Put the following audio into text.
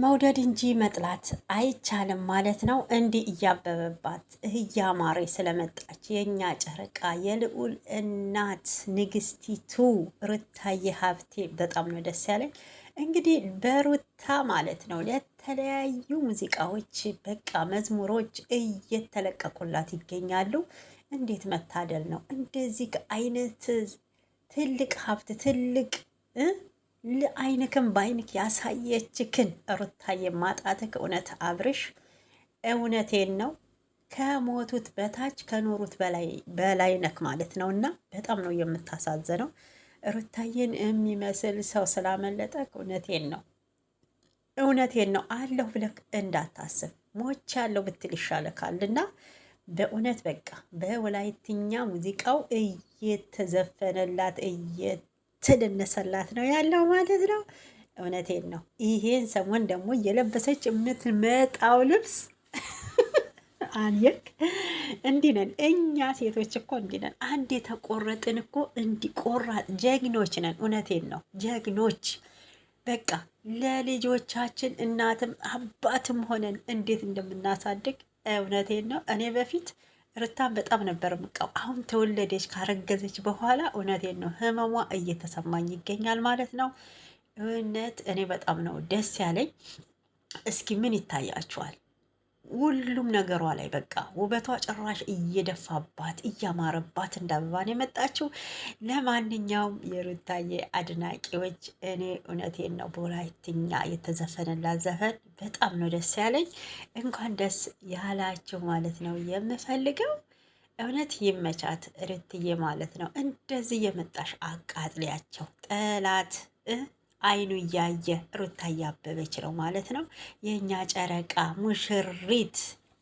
መውደድ እንጂ መጥላት አይቻልም ማለት ነው። እንዲህ እያበበባት እያማረ ስለመጣች የእኛ ጨረቃ የልዑል እናት ንግስቲቱ ሩታዬ ሀብቴ በጣም ነው ደስ ያለኝ። እንግዲህ በሩታ ማለት ነው ለተለያዩ ሙዚቃዎች በቃ መዝሙሮች እየተለቀቁላት ይገኛሉ። እንዴት መታደል ነው! እንደዚህ አይነት ትልቅ ሀብት ትልቅ አይንክን በአይንክ ያሳየችክን ሩታዬ ማጣትክ እውነት አብርሽ፣ እውነቴን ነው ከሞቱት በታች ከኖሩት በላይ ነክ ማለት ነው። እና በጣም ነው የምታሳዝነው። ሩታዬን የሚመስል ሰው ስላመለጠክ እውነቴን ነው አለሁ ብለክ እንዳታስብ፣ ሞች ያለው ብትል ይሻለካል። እና በእውነት በቃ በወላይትኛ ሙዚቃው እየተዘፈነላት እየተደነሰላት ነው ያለው ማለት ነው። እውነቴን ነው። ይሄን ሰሞን ደግሞ እየለበሰች የምትመጣው ልብስ አንየክ እንዲህ ነን እኛ ሴቶች እኮ እንዲህ ነን። አንድ የተቆረጥን እኮ እንዲቆራጥ ጀግኖች ነን። እውነቴን ነው ጀግኖች። በቃ ለልጆቻችን እናትም አባትም ሆነን እንዴት እንደምናሳድግ እውነቴን ነው። እኔ በፊት ሩታን በጣም ነበር ምቃው። አሁን ተወለደች ካረገዘች በኋላ እውነቴን ነው ህመሟ እየተሰማኝ ይገኛል ማለት ነው። እውነት እኔ በጣም ነው ደስ ያለኝ። እስኪ ምን ይታያችኋል? ሁሉም ነገሯ ላይ በቃ ውበቷ ጭራሽ እየደፋባት እያማረባት እንዳበባን የመጣችው። ለማንኛውም የሩታዬ አድናቂዎች እኔ እውነቴን ነው በወላይትኛ የተዘፈነላት ዘፈን በጣም ነው ደስ ያለኝ። እንኳን ደስ ያላችሁ ማለት ነው የምፈልገው። እውነት ይመቻት ሩትዬ ማለት ነው። እንደዚህ የመጣሽ አቃጥሊያቸው ጠላት አይኑ እያየ ሩታ እያበበች ነው ማለት ነው። የእኛ ጨረቃ ሙሽሪት